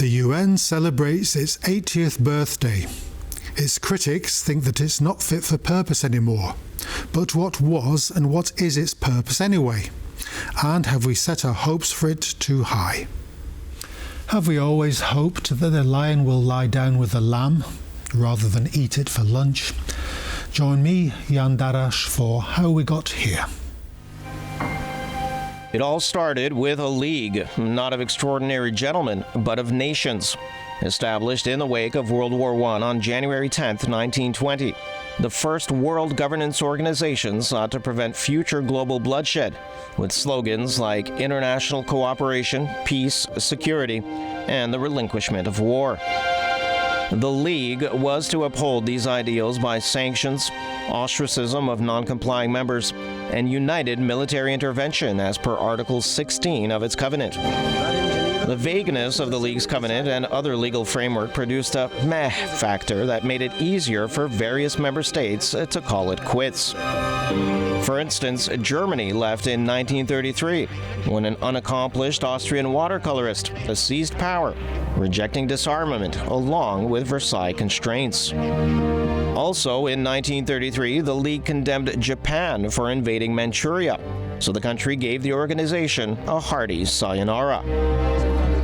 The UN celebrates its 80th birthday. Its critics think that it's not fit for purpose anymore. But what was and what is its purpose anyway? And have we set our hopes for it too high? Have we always hoped that the lion will lie down with the lamb rather than eat it for lunch? Join me, Jan Darasz, for How We Got Here. It all started with a league, not of extraordinary gentlemen, but of nations, established in the wake of World War I on January 10, 1920. The first world governance organization sought to prevent future global bloodshed, with slogans like international cooperation, peace, security, and the relinquishment of war. The League was to uphold these ideals by sanctions, ostracism of non-complying members, and united military intervention as per Article 16 of its covenant. The vagueness of the League's covenant and other legal framework produced a meh factor that made it easier for various member states to call it quits. For instance, Germany left in 1933 when an unaccomplished Austrian watercolorist seized power, rejecting disarmament along with Versailles constraints. Also in 1933, the League condemned Japan for invading Manchuria, so the country gave the organization a hearty sayonara.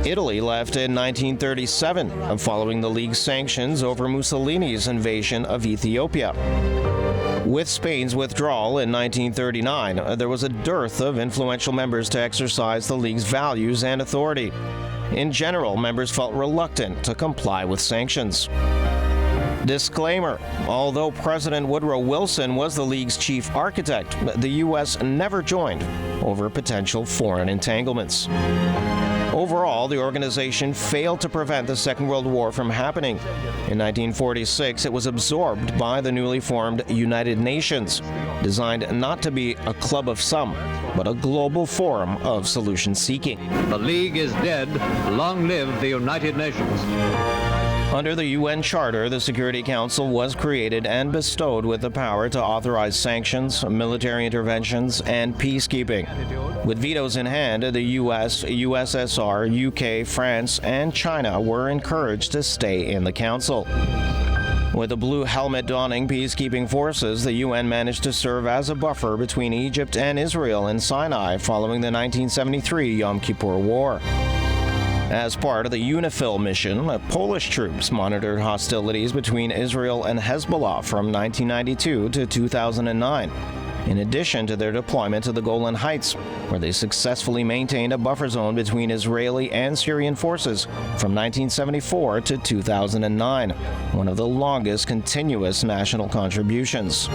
Italy left in 1937, following the League's sanctions over Mussolini's invasion of Ethiopia. With Spain's withdrawal in 1939, there was a dearth of influential members to exercise the League's values and authority. In general, members felt reluctant to comply with sanctions. Disclaimer: although President Woodrow Wilson was the League's chief architect, the U.S. never joined over potential foreign entanglements. Overall, the organization failed to prevent the Second World War from happening. In 1946, it was absorbed by the newly formed United Nations, designed not to be a club of some, but a global forum of solution-seeking. The League is dead. Long live the United Nations. Under the UN Charter, the Security Council was created and bestowed with the power to authorize sanctions, military interventions, and peacekeeping. With vetoes in hand, the US, USSR, UK, France, and China were encouraged to stay in the Council. With the blue helmet donning peacekeeping forces, the UN managed to serve as a buffer between Egypt and Israel in Sinai following the 1973 Yom Kippur War. As part of the UNIFIL mission, Polish troops monitored hostilities between Israel and Hezbollah from 1992 to 2009, in addition to their deployment to the Golan Heights, where they successfully maintained a buffer zone between Israeli and Syrian forces from 1974 to 2009, one of the longest continuous national contributions.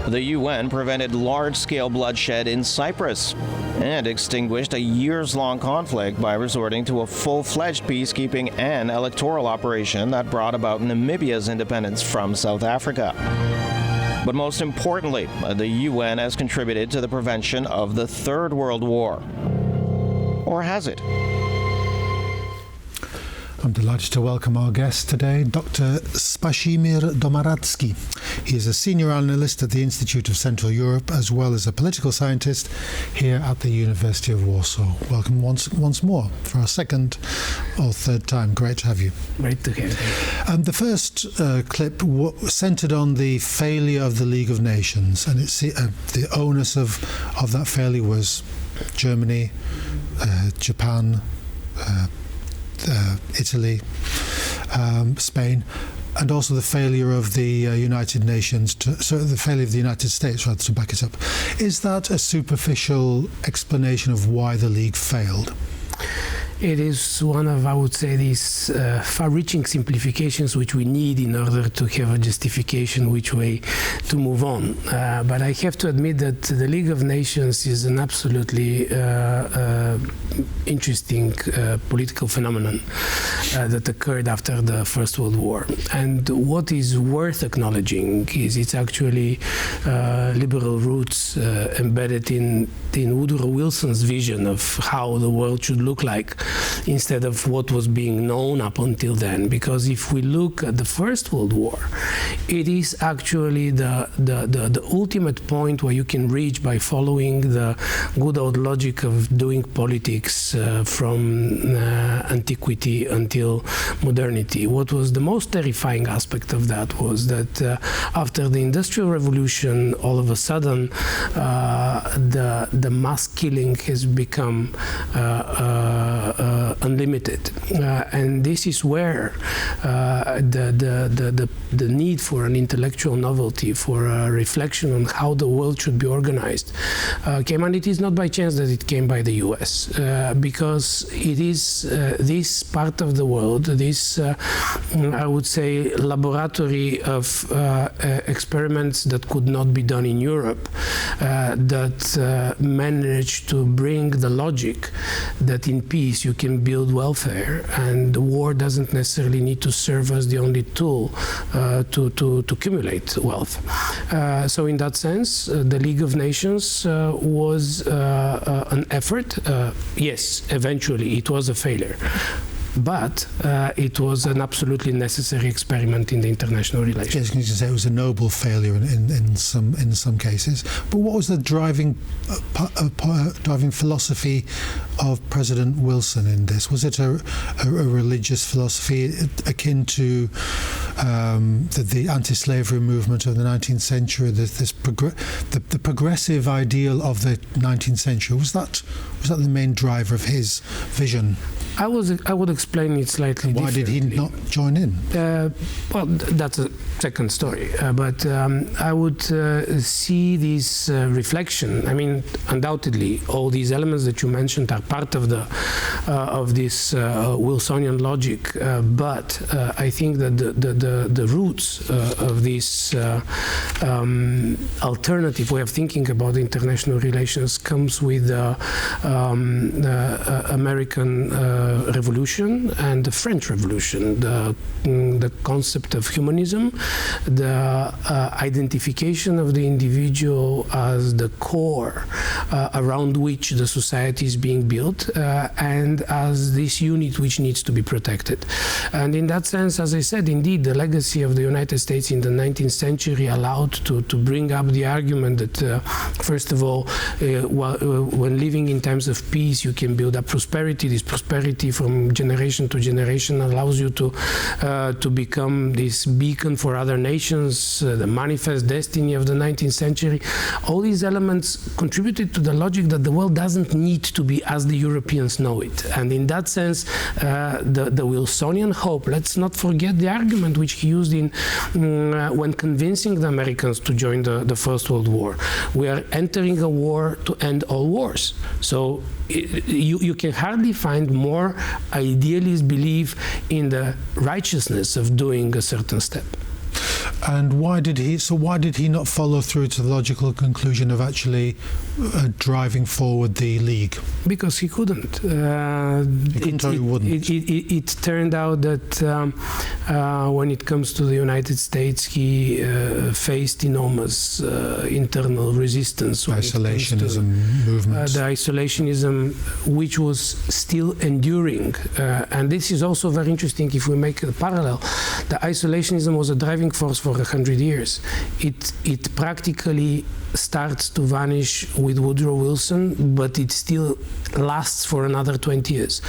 The UN prevented large-scale bloodshed in Cyprus and extinguished a years-long conflict by resorting to a full-fledged peacekeeping and electoral operation that brought about Namibia's independence from South Africa. But most importantly, the UN has contributed to the prevention of the Third World War. Or has it? I'm delighted to welcome our guest today, Dr. Spasimir Domaradzki. He is a senior analyst at the Institute of Central Europe, as well as a political scientist here at the University of Warsaw. Welcome once more for our second or third time. Great to have you. Great to have you. The first clip centered on the failure of the League of Nations, and it's the onus of that failure was Germany, Japan, Italy, Spain, and also the failure of the United Nations, the failure of the United States, rather, to back it up. Is that a superficial explanation of why the League failed? It is one of, I would say, these far-reaching simplifications which we need in order to have a justification which way to move on. But I have to admit that the League of Nations is an absolutely interesting political phenomenon that occurred after the First World War. And what is worth acknowledging is its actually liberal roots embedded in Woodrow Wilson's vision of how the world should look like instead of what was being known up until then. Because if we look at the First World War, it is actually the ultimate point where you can reach by following the good old logic of doing politics from antiquity until modernity. What was the most terrifying aspect of that was that after the Industrial Revolution, all of a sudden, the mass killing has become unlimited, and this is where the need for an intellectual novelty, for a reflection on how the world should be organized, came. And it is not by chance that it came by the US, because it is this part of the world, this I would say laboratory of experiments that could not be done in Europe, that managed to bring the logic that in peace you can build welfare, and the war doesn't necessarily need to serve as the only tool to accumulate wealth. So in that sense, the League of Nations was an effort. Yes, eventually it was a failure. But it was an absolutely necessary experiment in the international relations. Yes, you can say it was a noble failure in some cases. But what was the driving philosophy of President Wilson in this? Was it a religious philosophy akin to the anti-slavery movement of the 19th century? The progressive ideal of the 19th century, was that the main driver of his vision? I would explain it slightly differently. Why did he not join in? Well, that's a second story. But I would see this reflection. I mean, undoubtedly, all these elements that you mentioned are part of this Wilsonian logic. But I think that the roots of this alternative way of thinking about international relations comes with the American Revolution and the French Revolution, the concept of humanism, the identification of the individual as the core around which the society is being built, and as this unit which needs to be protected. And in that sense, as I said, indeed, the legacy of the United States in the 19th century allowed to bring up the argument that, first of all, when living in times of peace, you can build up prosperity. This prosperity from generation to generation allows you to become this beacon for other nations, the manifest destiny of the 19th century. All these elements contributed to the logic that the world doesn't need to be as the Europeans know it. And in that sense, the Wilsonian hope, let's not forget the argument which he used when convincing the Americans to join the First World War. We are entering a war to end all wars. So you can hardly find more idealist belief in the righteousness of doing a certain step. And why did he not follow through to the logical conclusion of actually driving forward the League? Because he couldn't. He couldn't or he wouldn't? It turned out that when it comes to the United States, he faced enormous internal resistance. Isolationism movement. The isolationism, which was still enduring. And this is also very interesting if we make a parallel. The isolationism was a driving force for 100 years. It practically starts to vanish with Woodrow Wilson, but it still lasts for another 20 years.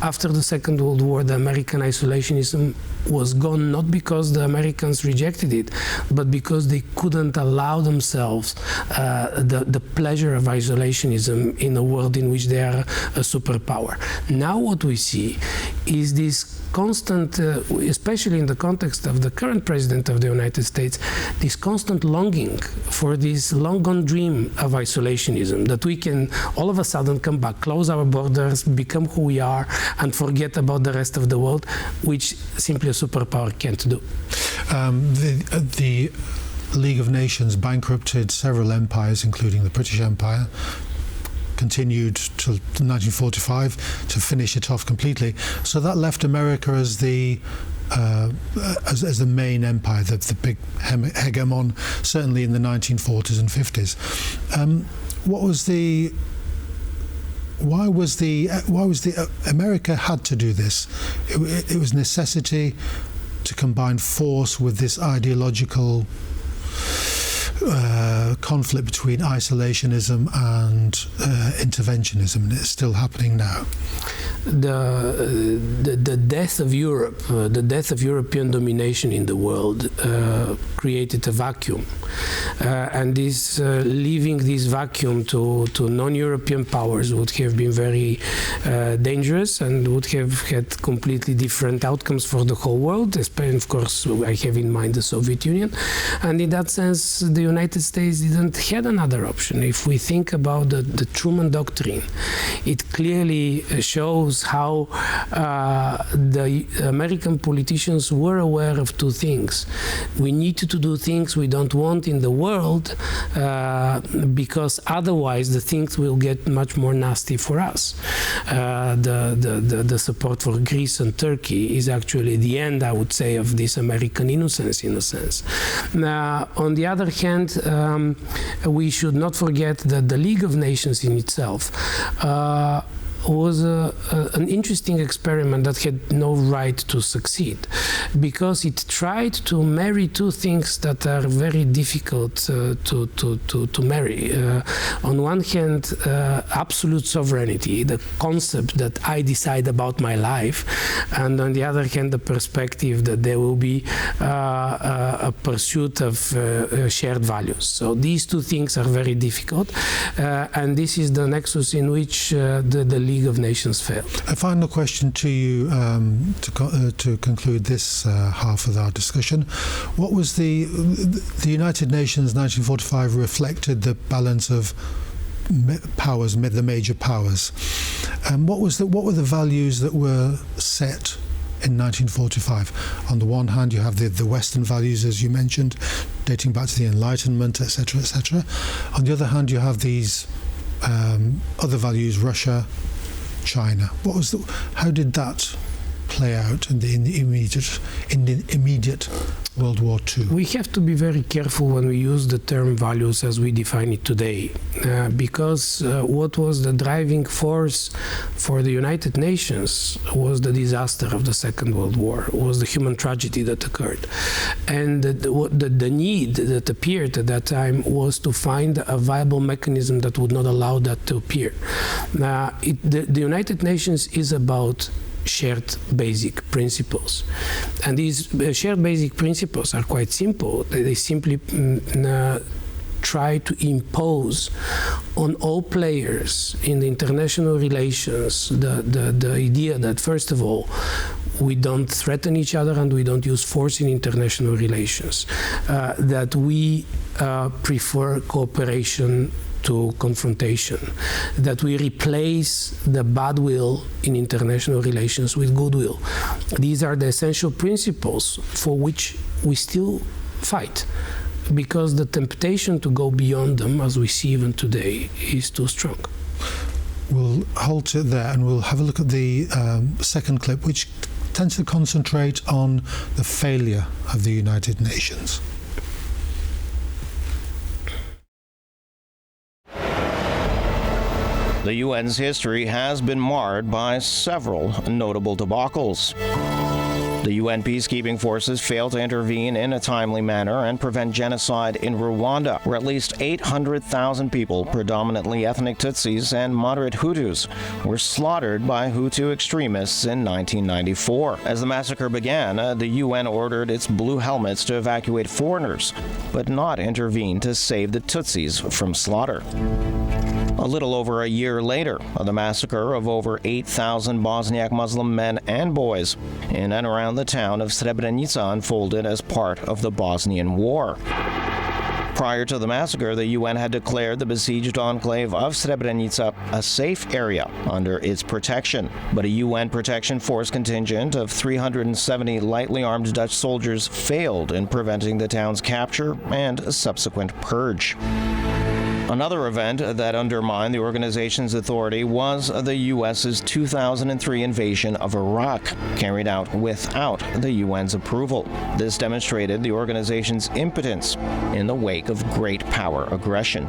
After the Second World War, the American isolationism was gone, not because the Americans rejected it, but because they couldn't allow themselves the pleasure of isolationism in a world in which they are a superpower. Now what we see is this constant, especially in the context of the current president of the United States, this constant longing for this long-gone dream of isolationism, that we can all of a sudden come back, close our borders, become who we are, and forget about the rest of the world, which simply a superpower can't do. The League of Nations bankrupted several empires, including the British Empire, continued till 1945 to finish it off completely. So that left America as the main empire, the big hegemon, certainly in the 1940s and 50s. What was the why was the America had to do this? It was necessity to combine force with this ideological conflict between isolationism and interventionism, and it's still happening now. The death of Europe, the death of European domination in the world created a vacuum, and this leaving this vacuum to non-European powers would have been very dangerous and would have had completely different outcomes for the whole world. Especially, of course, I have in mind the Soviet Union, and in that sense, the United States didn't have another option. If we think about the Truman Doctrine, it clearly shows how the American politicians were aware of two things. We need to do things we don't want in the world because otherwise the things will get much more nasty for us. The support for Greece and Turkey is actually the end, I would say, of this American innocence in a sense. On the other hand, we should not forget that the League of Nations in itself was an interesting experiment that had no right to succeed, because it tried to marry two things that are very difficult to marry. On one hand, absolute sovereignty, the concept that I decide about my life, and on the other hand, the perspective that there will be a pursuit of shared values. So these two things are very difficult, and this is the nexus in which the League of Nations failed. A final question to you to conclude this half of our discussion. What was the United Nations 1945 reflected the balance of powers, the major powers. What were the values that were set in 1945? On the one hand, you have the Western values, as you mentioned, dating back to the Enlightenment, etc., etc. On the other hand, you have these other values, Russia, China. How did that play out in the immediate World War II? We have to be very careful when we use the term values as we define it today, because what was the driving force for the United Nations was the disaster of the Second World War, was the human tragedy that occurred. And the need that appeared at that time was to find a viable mechanism that would not allow that to appear. The United Nations is about shared basic principles. And these shared basic principles are quite simple. They simply try to impose on all players in the international relations the idea that, first of all, we don't threaten each other and we don't use force in international relations, that we prefer cooperation to confrontation, that we replace the bad will in international relations with goodwill. These are the essential principles for which we still fight, because the temptation to go beyond them, as we see even today, is too strong. We'll halt it there and we'll have a look at the second clip, which tends to concentrate on the failure of the United Nations. The UN's history has been marred by several notable debacles. The UN peacekeeping forces failed to intervene in a timely manner and prevent genocide in Rwanda, where at least 800,000 people, predominantly ethnic Tutsis and moderate Hutus, were slaughtered by Hutu extremists in 1994. As the massacre began, the UN ordered its blue helmets to evacuate foreigners, but not intervene to save the Tutsis from slaughter. A little over a year later, the massacre of over 8,000 Bosniak Muslim men and boys in and around the town of Srebrenica unfolded as part of the Bosnian War. Prior to the massacre, the UN had declared the besieged enclave of Srebrenica a safe area under its protection. But a UN protection force contingent of 370 lightly armed Dutch soldiers failed in preventing the town's capture and subsequent purge. Another event that undermined the organization's authority was the U.S.'s 2003 invasion of Iraq, carried out without the UN's approval. This demonstrated the organization's impotence in the wake of great power aggression.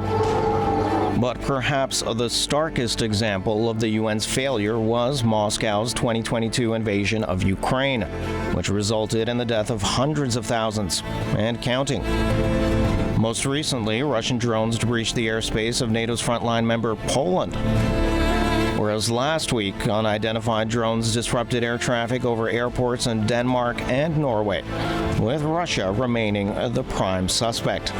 But perhaps the starkest example of the UN's failure was Moscow's 2022 invasion of Ukraine, which resulted in the death of hundreds of thousands and counting. Most recently, Russian drones breached the airspace of NATO's frontline member Poland. Whereas last week, unidentified drones disrupted air traffic over airports in Denmark and Norway, with Russia remaining the prime suspect.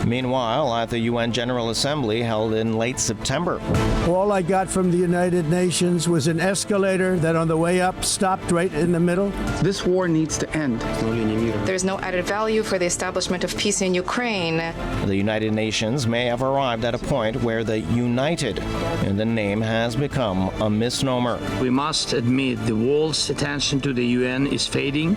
Meanwhile, at the UN General Assembly held in late September, all I got from the United Nations was an escalator that on the way up stopped right in the middle. This war needs to end. There's no added value for the establishment of peace in Ukraine. The United Nations may have arrived at a point where the united in the name has become a misnomer. We must admit the world's attention to the UN is fading.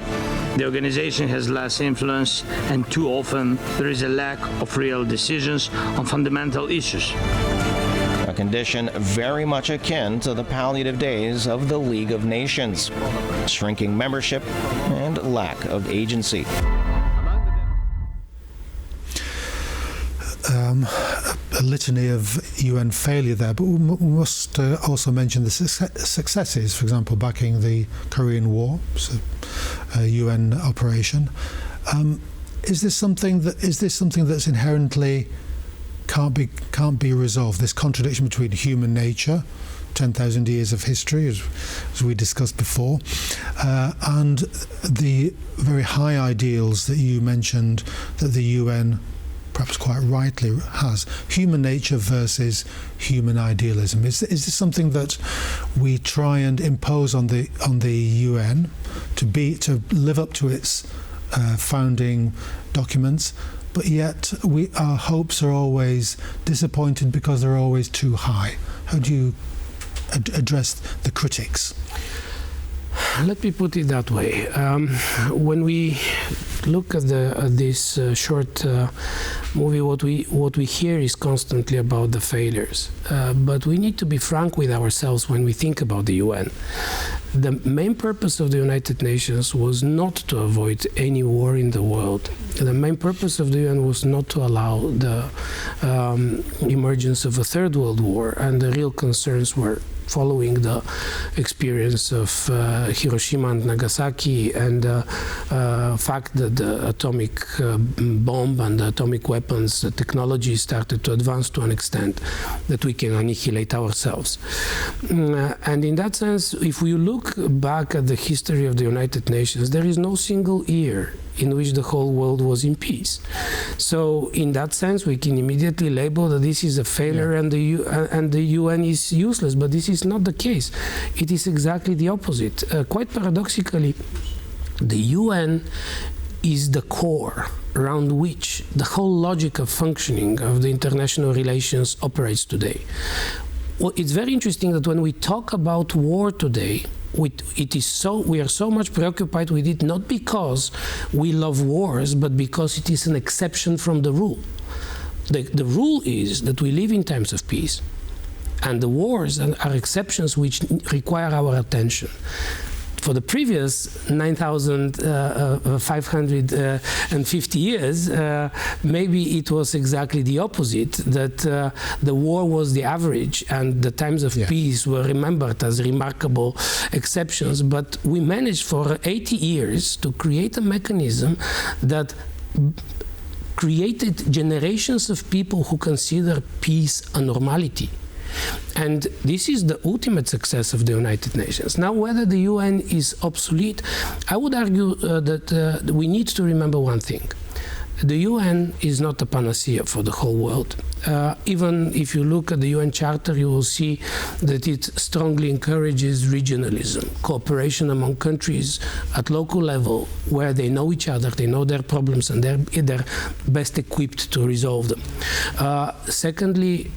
The organization has less influence, and too often there is a lack of real decisions on fundamental issues. A condition very much akin to the palliative days of the League of Nations, shrinking membership and lack of agency. A litany of UN failure there, but we must also mention the successes. For example, backing the Korean War, so a UN operation. Is this something that's inherently can't be resolved? This contradiction between human nature, 10,000 years of history, as we discussed before, and the very high ideals that you mentioned that the UN, perhaps quite rightly, has. Human nature versus human idealism. Is this something that we try and impose on the UN to live up to its founding documents, but yet our hopes are always disappointed because they're always too high? How do you address the critics? Let me put it that way. When we look at this short movie, what we hear is constantly about the failures. But we need to be frank with ourselves when we think about the UN. The main purpose of the United Nations was not to avoid any war in the world. The main purpose of the UN was not to allow the emergence of a third world war, and the real concerns were following the experience of Hiroshima and Nagasaki, and the fact that the atomic bomb and the atomic weapons technology started to advance to an extent that we can annihilate ourselves. And in that sense, if we look back at the history of the United Nations, there is no single year in which the whole world was in peace. So in that sense, we can immediately label that this is a failure, and the UN is useless, but this is not the case. It is exactly the opposite. Quite paradoxically, the UN is the core around which the whole logic of functioning of the international relations operates today. Well, it's very interesting that when we talk about war today, we are so much preoccupied with it, not because we love wars, but because it is an exception from the rule. The rule is that we live in times of peace, and the wars are exceptions which require our attention. For the previous 9,550 years, maybe it was exactly the opposite, that the war was the average and the times of peace were remembered as remarkable exceptions. But we managed for 80 years to create a mechanism that created generations of people who consider peace a normality. And this is the ultimate success of the United Nations. Now, whether the UN is obsolete, I would argue that we need to remember one thing. The UN is not a panacea for the whole world. Even if you look at the UN Charter, you will see that it strongly encourages regionalism, cooperation among countries at local level, where they know each other, they know their problems, and they're best equipped to resolve them. Secondly,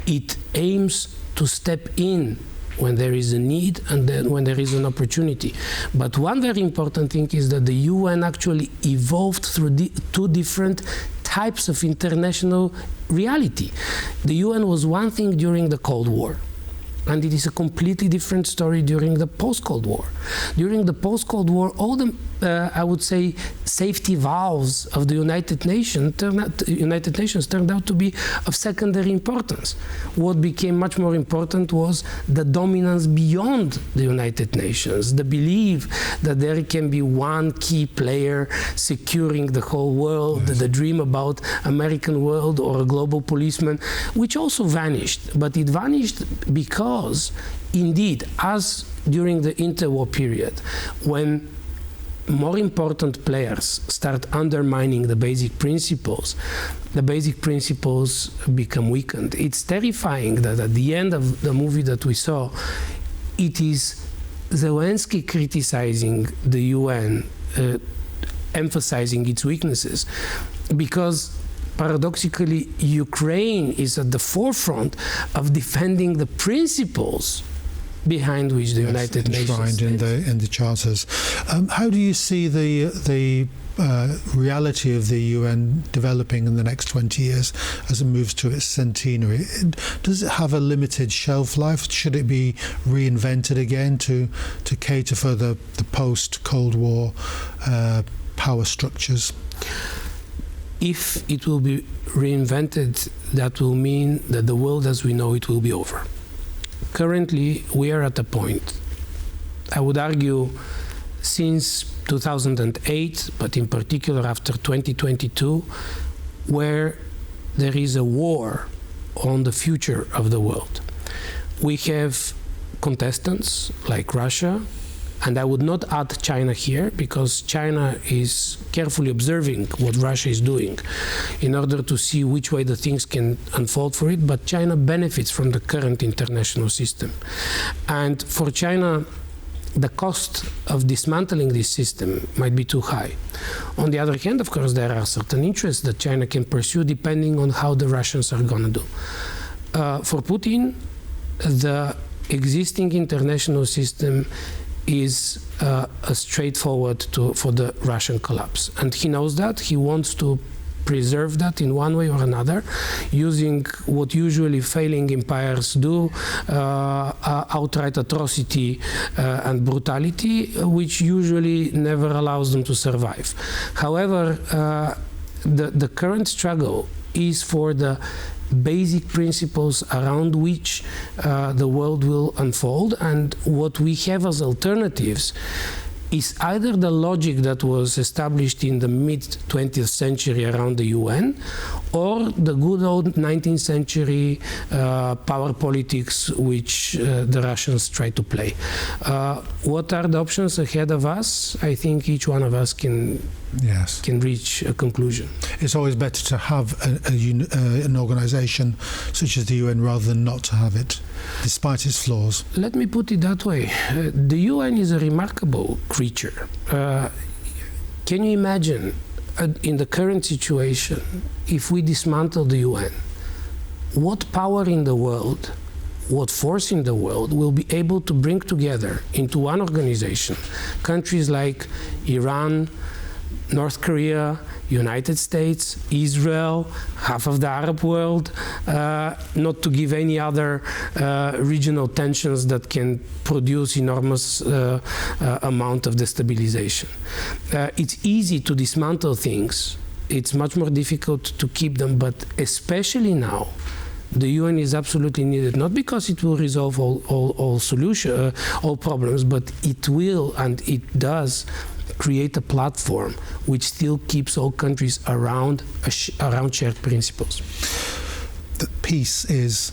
it aims to step in when there is a need and then when there is an opportunity. But one very important thing is that the UN actually evolved through two different types of international reality. The UN was one thing during the Cold War. And it is a completely different story during the post-Cold War. During the post-Cold War, all the, I would say, safety valves of the United Nations turned out to be of secondary importance. What became much more important was the dominance beyond the United Nations, the belief that there can be one key player securing the whole world, the dream about American world or a global policeman, which also vanished. But it vanished because, indeed, as during the interwar period, when more important players start undermining the basic principles become weakened. It's terrifying that at the end of the movie that we saw, it is Zelensky criticizing the UN, emphasizing its weaknesses, because paradoxically, Ukraine is at the forefront of defending the principles behind which the United Nations enshrined in the charters. How do you see the reality of the UN developing in the next 20 years as it moves to its centenary? Does it have a limited shelf life? Should it be reinvented again to cater for the post-Cold War power structures? If it will be reinvented, that will mean that the world as we know it will be over. Currently, we are at a point, I would argue, since 2008, but in particular after 2022, where there is a war on the future of the world. We have contestants like Russia, and I would not add China here, because China is carefully observing what Russia is doing in order to see which way the things can unfold for it. But China benefits from the current international system. And for China, the cost of dismantling this system might be too high. On the other hand, of course, there are certain interests that China can pursue depending on how the Russians are going to do. For Putin, the existing international system is straightforward for the Russian collapse. And he knows that. He wants to preserve that in one way or another, using what usually failing empires do, outright atrocity and brutality, which usually never allows them to survive. However, the current struggle is for the basic principles around which the world will unfold, and what we have as alternatives is either the logic that was established in the mid-20th century around the UN, or the good old 19th century power politics which the Russians try to play. What are the options ahead of us? I think each one of us can reach a conclusion. It's always better to have an organization such as the UN rather than not to have it, despite its flaws. Let me put it that way. The UN is a remarkable creature. Can you imagine, in the current situation, if we dismantle the UN, what power in the world, what force in the world will be able to bring together into one organization countries like Iran, North Korea, United States, Israel, half of the Arab world, not to give any other regional tensions that can produce enormous amount of destabilization. It's easy to dismantle things. It's much more difficult to keep them, but especially now, the UN is absolutely needed, not because it will resolve all problems, but it will, and it does, create a platform which still keeps all countries around shared principles. That peace is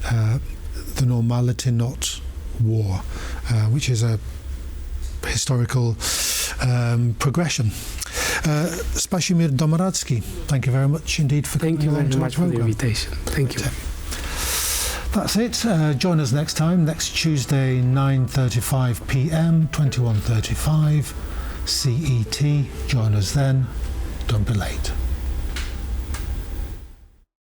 the normality, not war, which is a historical progression. Spasimir Domaradzki, thank you very much indeed for coming on. Thank you very much for the invitation. Thank you. That's it. Join us next time, next Tuesday, 9:35 p.m., 21:35 CET. Join us then. Don't be late.